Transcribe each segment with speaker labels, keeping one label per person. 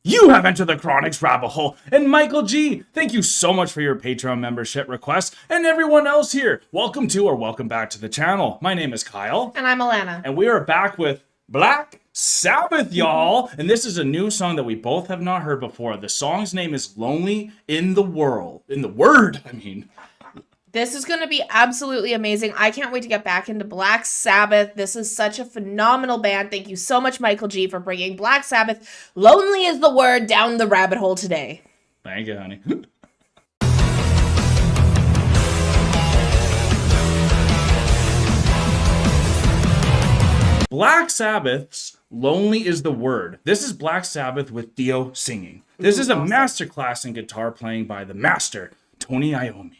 Speaker 1: You have entered the Chronic's rabbit hole, and Michael G, thank you so much for your Patreon membership request, and everyone else here, welcome back to the channel. My name is Kyle.
Speaker 2: And I'm Alanna.
Speaker 1: And we are back with Black Sabbath, y'all. And this is a new song that we both have not heard before. The song's name is Lonely in the World.
Speaker 2: This is going to be absolutely amazing. I can't wait to get back into Black Sabbath. This is such a phenomenal band. Thank you so much, Michael G, for bringing Black Sabbath, Lonely is the Word, down the rabbit hole today.
Speaker 1: Thank you, honey. Black Sabbath's Lonely is the Word. This is Black Sabbath with Dio singing. This is a masterclass in guitar playing by the master, Toni Iommi.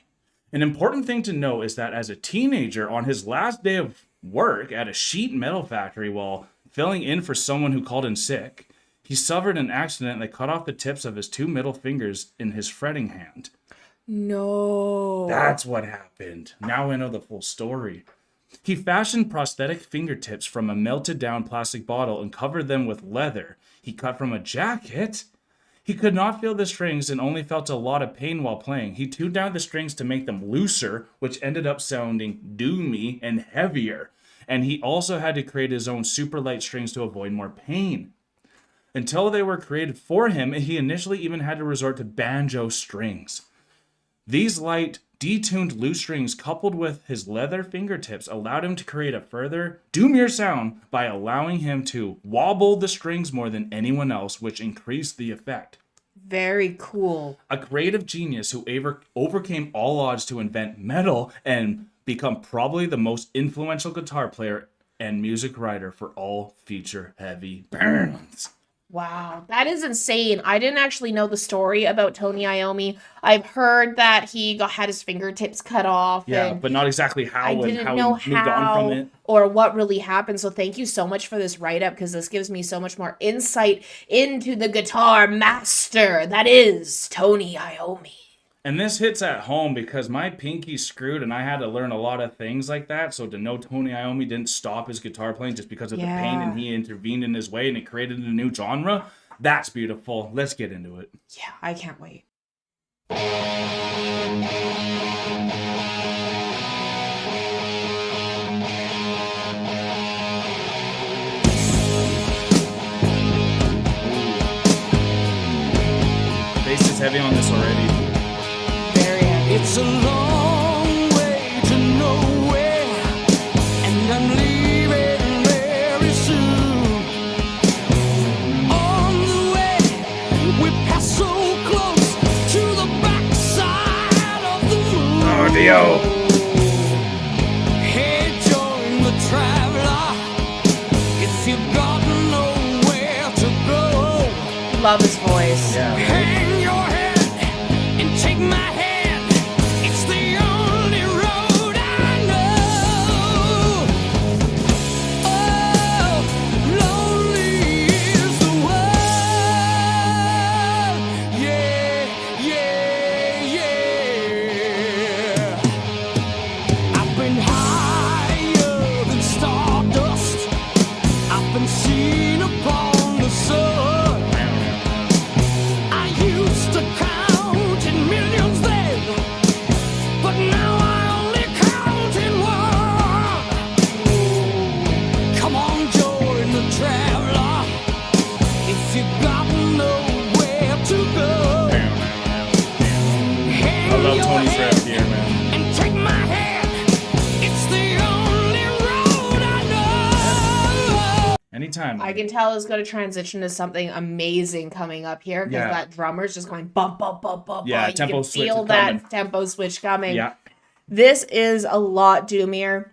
Speaker 1: An important thing to know is that as a teenager, on his last day of work at a sheet metal factory while filling in for someone who called in sick, he suffered an accident that cut off the tips of his two middle fingers in his fretting hand.
Speaker 2: No.
Speaker 1: That's what happened. Now I know the full story. He fashioned prosthetic fingertips from a melted down plastic bottle and covered them with leather he cut from a jacket. He could not feel the strings and only felt a lot of pain while playing. He tuned down the strings to make them looser, which ended up sounding doomy and heavier. And he also had to create his own super light strings to avoid more pain. Until they were created for him, he initially even had to resort to banjo strings. These light, detuned loose strings coupled with his leather fingertips allowed him to create a further, doomier sound by allowing him to wobble the strings more than anyone else, which increased the effect.
Speaker 2: Very cool.
Speaker 1: A creative genius who overcame all odds to invent metal and become probably the most influential guitar player and music writer for all feature-heavy bands.
Speaker 2: Wow, that is insane. I didn't actually know the story about Toni Iommi. I've heard that he had his fingertips cut off.
Speaker 1: Yeah, but not exactly how
Speaker 2: I
Speaker 1: and
Speaker 2: didn't
Speaker 1: how
Speaker 2: know
Speaker 1: he moved on from it.
Speaker 2: or what really happened. So thank you so much for this write-up, because this gives me so much more insight into the guitar master that is Toni Iommi.
Speaker 1: And this hits at home because my pinky's screwed and I had to learn a lot of things like that. So to know Toni Iommi didn't stop his guitar playing just because of the pain and he intervened in his way and it created a new genre, that's beautiful. Let's get into it.
Speaker 2: Yeah, I can't wait.
Speaker 1: Bass is heavy on this already.
Speaker 3: It's a long way to nowhere, and I'm leaving very soon. On the way, we pass so close to the backside of the moon.
Speaker 1: Oh, Dio.
Speaker 3: Hey, join the traveler if you've got nowhere to go.
Speaker 2: Love his voice.
Speaker 1: Yeah.
Speaker 3: Hang your head and take my hand.
Speaker 1: Anytime.
Speaker 2: I can tell it's going to transition to something amazing coming up here, because that drummer's just going bump, bump, bump, bump.
Speaker 1: Yeah,
Speaker 2: you
Speaker 1: tempo
Speaker 2: can
Speaker 1: switch
Speaker 2: feel
Speaker 1: is
Speaker 2: that
Speaker 1: coming.
Speaker 2: tempo switch coming.
Speaker 1: Yeah.
Speaker 2: This is a lot doomier.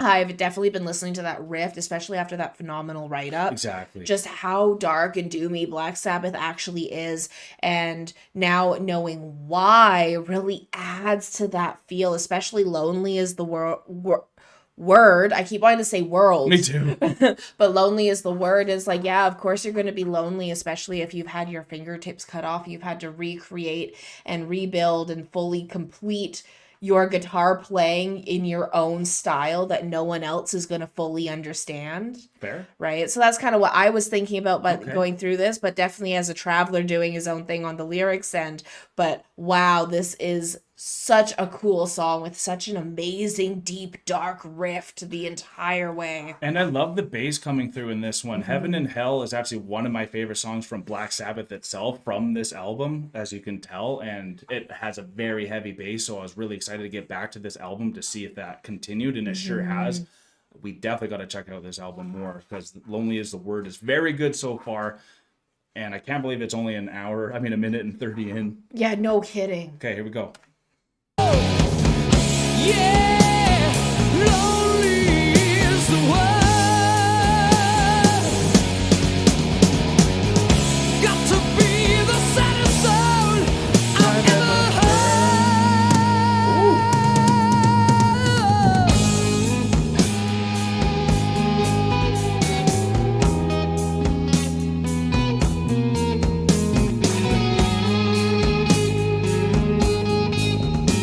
Speaker 2: I've definitely been listening to that riff, especially after that phenomenal write-up.
Speaker 1: Exactly.
Speaker 2: Just how dark and doomy Black Sabbath actually is, and now knowing why really adds to that feel, especially Lonely is the word. I keep wanting to say world.
Speaker 1: Me too.
Speaker 2: But lonely is the word. Is like, yeah, of course you're going to be lonely, especially if you've had your fingertips cut off. You've had to recreate and rebuild and fully complete your guitar playing in your own style that no one else is going to fully understand.
Speaker 1: Fair.
Speaker 2: Right. So that's kind of what I was thinking about, but
Speaker 1: Okay.
Speaker 2: going through this, but definitely as a traveler doing his own thing on the lyrics end. But wow, this is such a cool song with such an amazing, deep, dark riff the entire way.
Speaker 1: And I love the bass coming through in this one. Heaven and Hell is actually one of my favorite songs from Black Sabbath itself from this album, as you can tell. And it has a very heavy bass, so I was really excited to get back to this album to see if that continued, and it sure has. We definitely got to check out this album more, because Lonely is the Word is very good so far. And I can't believe it's only a minute and 30 in.
Speaker 2: Yeah, no kidding.
Speaker 1: Okay, here we go.
Speaker 3: Yeah, lonely is the word. Got to be the saddest soul I've ever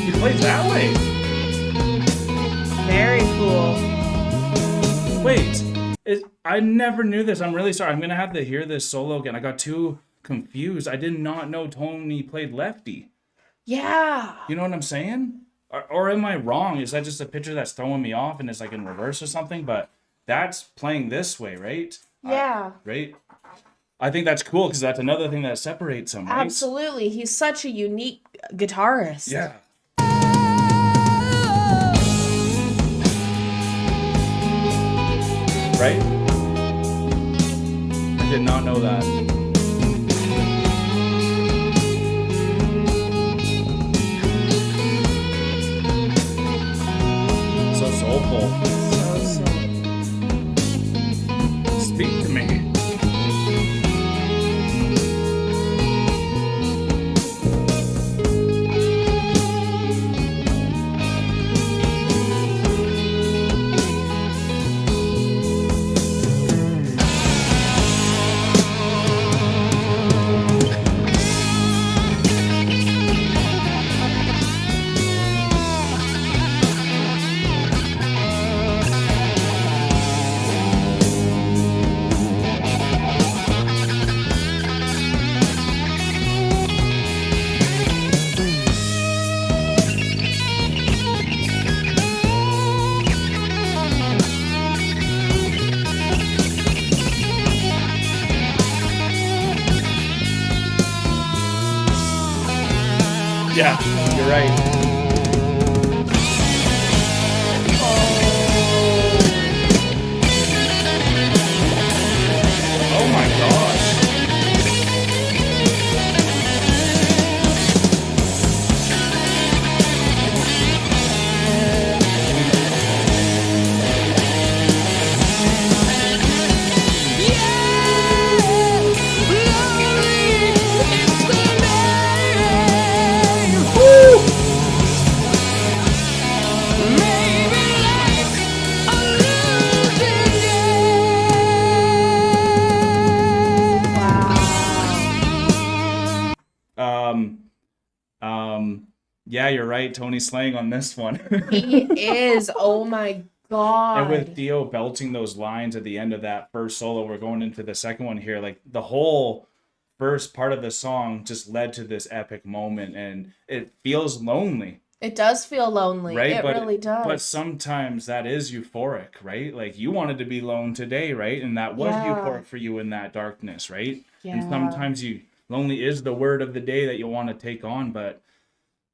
Speaker 1: He plays that way.
Speaker 2: Very cool.
Speaker 1: Wait, I never knew this. I'm really sorry. I'm going to have to hear this solo again. I got too confused. I did not know Toni played lefty.
Speaker 2: Yeah.
Speaker 1: You know what I'm saying? Or am I wrong? Is that just a picture that's throwing me off and it's like in reverse or something? But that's playing this way, right?
Speaker 2: Yeah.
Speaker 1: Right? I think that's cool, because that's another thing that separates him, right?
Speaker 2: Absolutely. He's such a unique guitarist.
Speaker 1: Yeah. Right? I did not know that. So soulful.
Speaker 2: So.
Speaker 1: Speak to me. Yeah, you're right. Oh my gosh. Yeah, you're right. Tony's slaying on this one.
Speaker 2: He is. Oh my God.
Speaker 1: And with Dio belting those lines at the end of that first solo, we're going into the second one here. Like, the whole first part of the song just led to this epic moment, and it feels lonely.
Speaker 2: It does feel lonely.
Speaker 1: Right?
Speaker 2: It really does.
Speaker 1: But sometimes that is euphoric, right? Like, you wanted to be alone today, right? And that was euphoric for you in that darkness, right? And
Speaker 2: Yeah.
Speaker 1: sometimes lonely is the word of the day that you want to take on, but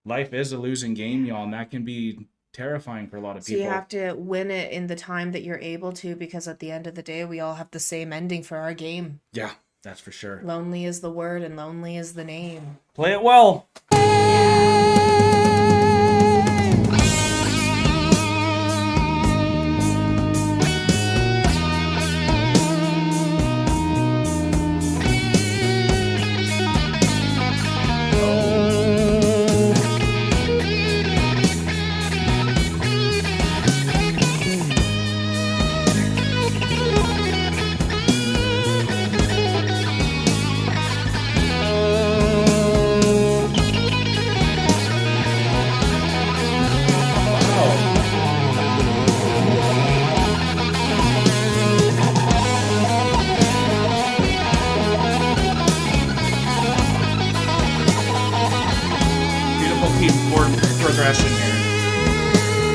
Speaker 1: life is a losing game, y'all, and that can be terrifying for a lot of
Speaker 2: So
Speaker 1: people.
Speaker 2: you have to win it in the time that you're able to, because at the end of the day, we all have the same ending for our game.
Speaker 1: Yeah, that's for sure.
Speaker 2: Lonely is the word and lonely is the name.
Speaker 1: Play it well. progression here.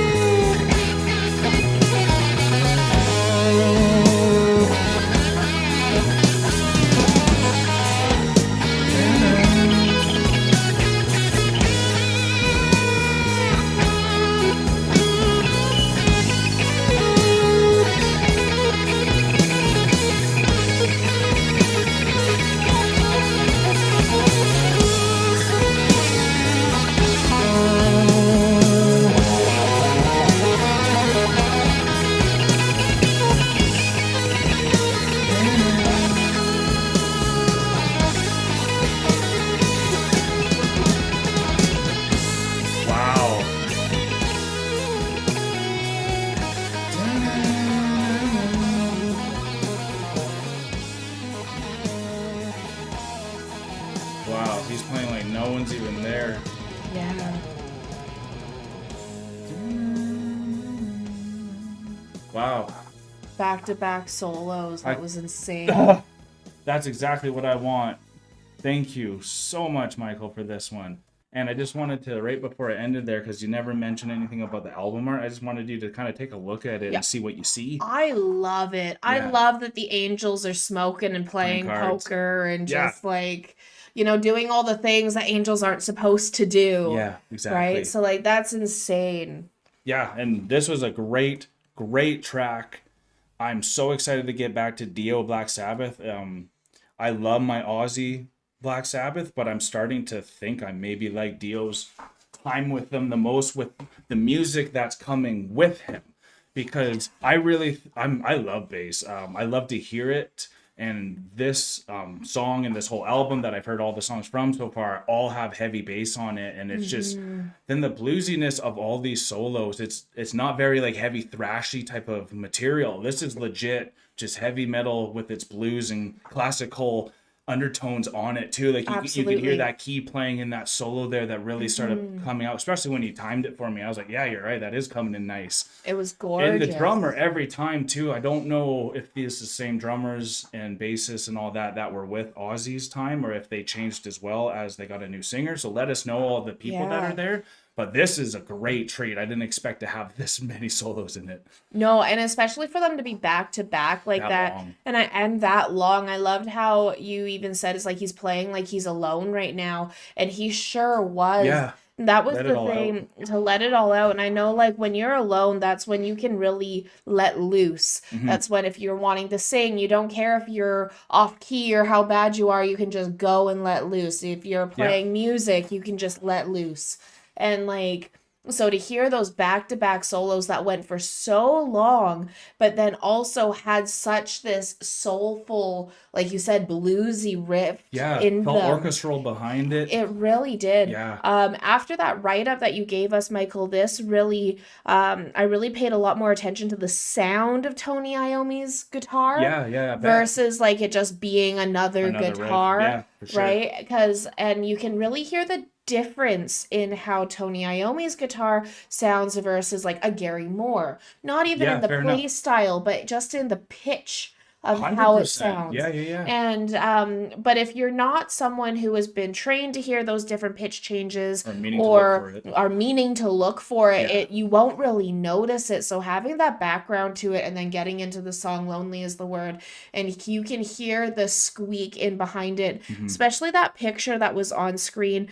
Speaker 1: Wow. Wow, he's playing like no one's even there.
Speaker 2: Yeah.
Speaker 1: Wow.
Speaker 2: Back-to-back solos. That was insane.
Speaker 1: That's exactly what I want. Thank you so much, Michael, for this one. And I just wanted to, right before I ended there, because you never mentioned anything about the album art, I just wanted you to kind of take a look at it
Speaker 2: Yeah.
Speaker 1: and see what you see.
Speaker 2: I love it. I
Speaker 1: Yeah.
Speaker 2: love that the Angels are smoking and playing
Speaker 1: Playing cards.
Speaker 2: poker and
Speaker 1: Yeah.
Speaker 2: just like, you know, doing all the things that angels aren't supposed to do.
Speaker 1: Yeah, exactly.
Speaker 2: Right? So like that's insane.
Speaker 1: Yeah, and this was a great, great track. I'm so excited to get back to Dio Black Sabbath. I love my Aussie Black Sabbath, but I'm starting to think I maybe like Dio's time with them the most with the music that's coming with him, because I love bass. I love to hear it, and this song and this whole album that I've heard all the songs from so far all have heavy bass on it, and it's just then the bluesiness of all these solos. It's not very like heavy thrashy type of material. This is legit just heavy metal with its blues and classical undertones on it too. Like you can
Speaker 2: Absolutely.
Speaker 1: hear that key playing in that solo there that really started coming out, especially when you timed it for me. I was like, yeah, you're right, that is coming in nice.
Speaker 2: It was gorgeous.
Speaker 1: And the drummer every time too. I don't know if these are the same drummers and bassists and all that were with Ozzy's time, or if they changed as well as they got a new singer. So let us know, all the people that
Speaker 2: Yeah.
Speaker 1: are there. But this is a great treat. I didn't expect to have this many solos in it.
Speaker 2: No, and especially for them to be back to back like
Speaker 1: That
Speaker 2: that,
Speaker 1: long.
Speaker 2: and that long. I loved how you even said it's like he's playing like he's alone right now, and he sure was.
Speaker 1: Yeah.
Speaker 2: That was
Speaker 1: Let it
Speaker 2: the
Speaker 1: all
Speaker 2: thing, to let it all out. And I know like when you're alone, that's when you can really let loose.
Speaker 1: Mm-hmm.
Speaker 2: That's when if you're wanting to sing, you don't care if you're off key or how bad you are, you can just go and let loose. If you're playing music, you can just let loose. And like, so to hear those back-to-back solos that went for so long, but then also had such this soulful, like you said, bluesy riff
Speaker 1: Yeah,
Speaker 2: in
Speaker 1: felt
Speaker 2: them.
Speaker 1: orchestral behind it.
Speaker 2: It really did.
Speaker 1: Yeah.
Speaker 2: After that write-up that you gave us, Michael, this really, I really paid a lot more attention to the sound of Toni Iommi's guitar.
Speaker 1: Yeah, I bet.
Speaker 2: Versus like it just being another
Speaker 1: riff.
Speaker 2: guitar.
Speaker 1: Yeah, for sure.
Speaker 2: Right? And you can really hear the difference in how Toni Iommi's guitar sounds versus like a Gary Moore. Not even in the
Speaker 1: fair
Speaker 2: play
Speaker 1: enough.
Speaker 2: style, but just in the pitch of how it
Speaker 1: 100%.
Speaker 2: sounds.
Speaker 1: Yeah.
Speaker 2: And but if you're not someone who has been trained to hear those different pitch changes
Speaker 1: Or meaning to look for it.
Speaker 2: are meaning to look for it,
Speaker 1: Yeah.
Speaker 2: you won't really notice it. So having that background to it and then getting into the song Lonely is the Word, and you can hear the squeak in behind it,
Speaker 1: Mm-hmm.
Speaker 2: especially that picture that was on screen.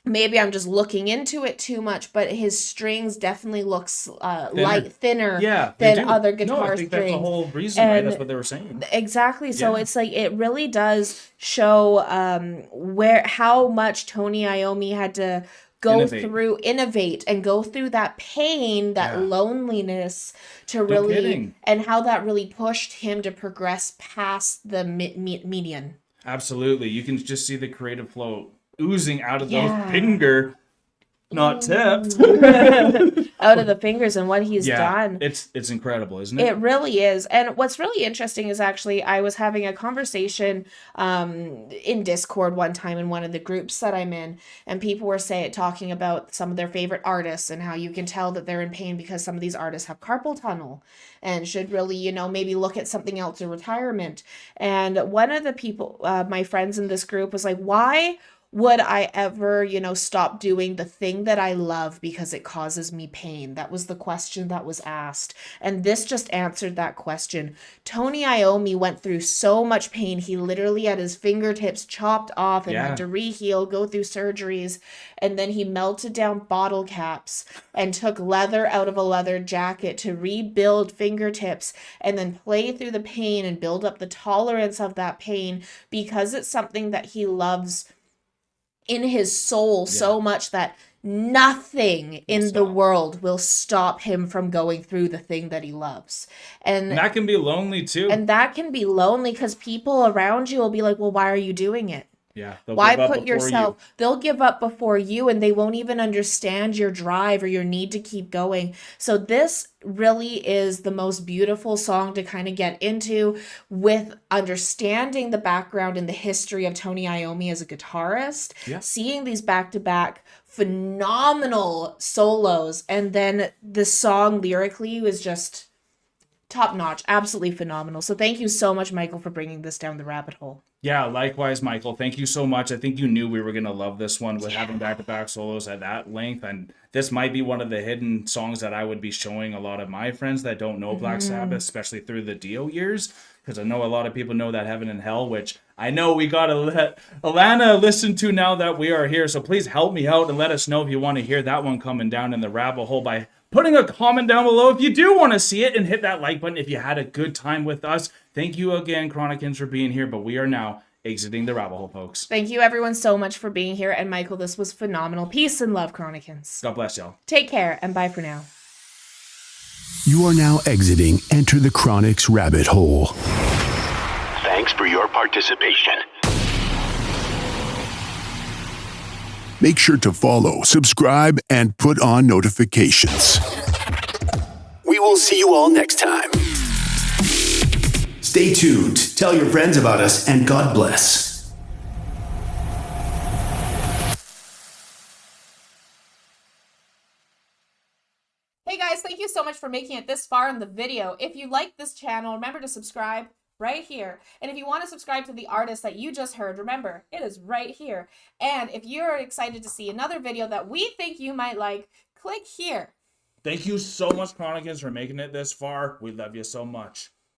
Speaker 2: Maybe I'm just looking into it too much, but his strings definitely looks light, thinner
Speaker 1: they
Speaker 2: than
Speaker 1: do.
Speaker 2: other
Speaker 1: No,
Speaker 2: guitar
Speaker 1: I think
Speaker 2: strings.
Speaker 1: that's the whole reason, right?
Speaker 2: And-
Speaker 1: That's what they were saying.
Speaker 2: Exactly. So
Speaker 1: Yeah.
Speaker 2: it's like it really does show how much Toni Iommi had to innovate and go through that pain, that
Speaker 1: Yeah.
Speaker 2: loneliness to
Speaker 1: No
Speaker 2: really,
Speaker 1: kidding.
Speaker 2: and how that really pushed him to progress past the median.
Speaker 1: Absolutely. You can just see the creative flow oozing out of
Speaker 2: Yeah.
Speaker 1: those finger, not tips.
Speaker 2: Out of the fingers and what he's
Speaker 1: Yeah,
Speaker 2: done.
Speaker 1: it's incredible, isn't it?
Speaker 2: It really is. And what's really interesting is actually I was having a conversation in Discord one time in one of the groups that I'm in, and people were talking about some of their favorite artists and how you can tell that they're in pain because some of these artists have carpal tunnel and should really, maybe look at something else in retirement. And one of the people, my friends in this group was like, why would I ever, stop doing the thing that I love because it causes me pain? That was the question that was asked. And this just answered that question. Tony Iommi went through so much pain. He literally had his fingertips chopped off and had to reheal, go through surgeries. And then he melted down bottle caps and took leather out of a leather jacket to rebuild fingertips and then play through the pain and build up the tolerance of that pain because it's something that he loves in his soul so much that nothing in the world will stop him from going through the thing that he loves. And
Speaker 1: that can be lonely too.
Speaker 2: And that can be lonely because people around you will be like, well, why are you doing it?
Speaker 1: Yeah.
Speaker 2: Why put yourself? They'll give up before you, and they won't even understand your drive or your need to keep going. So this really is the most beautiful song to kind of get into with understanding the background and the history of Tony Iommi as a guitarist, seeing these back-to-back phenomenal solos, and then the song lyrically was just top notch, absolutely phenomenal. So thank you so much, Michael, for bringing this down the rabbit hole.
Speaker 1: Yeah, likewise, Michael. Thank you so much. I think you knew we were going to love this one with having back-to-back solos at that length. And this might be one of the hidden songs that I would be showing a lot of my friends that don't know Black Sabbath, especially through the Dio years. Because I know a lot of people know that Heaven and Hell, which I know we got to let Alanna listen to now that we are here. So please help me out and let us know if you want to hear that one coming down in the rabbit hole by putting a comment down below if you do want to see it, and hit that like button if you had a good time with us. Thank you again, Chronicans, for being here, but we are now exiting the rabbit hole, folks.
Speaker 2: Thank you, everyone, so much for being here. And Michael, this was phenomenal. Peace and love, Chronicans.
Speaker 1: God bless y'all.
Speaker 2: Take care, and bye for now.
Speaker 4: You are now exiting Enter the Chronic's rabbit hole.
Speaker 5: Thanks for your participation.
Speaker 4: Make sure to follow, subscribe, and put on notifications. We will see you all next time. Stay tuned, tell your friends about us, and God bless.
Speaker 2: Hey guys, thank you so much for making it this far in the video. If you like this channel, remember to subscribe right here. And if you want to subscribe to the artist that you just heard, remember, it is right here. And if you're excited to see another video that we think you might like, click here.
Speaker 1: Thank you so much, Chronicans, for making it this far. We love you so much.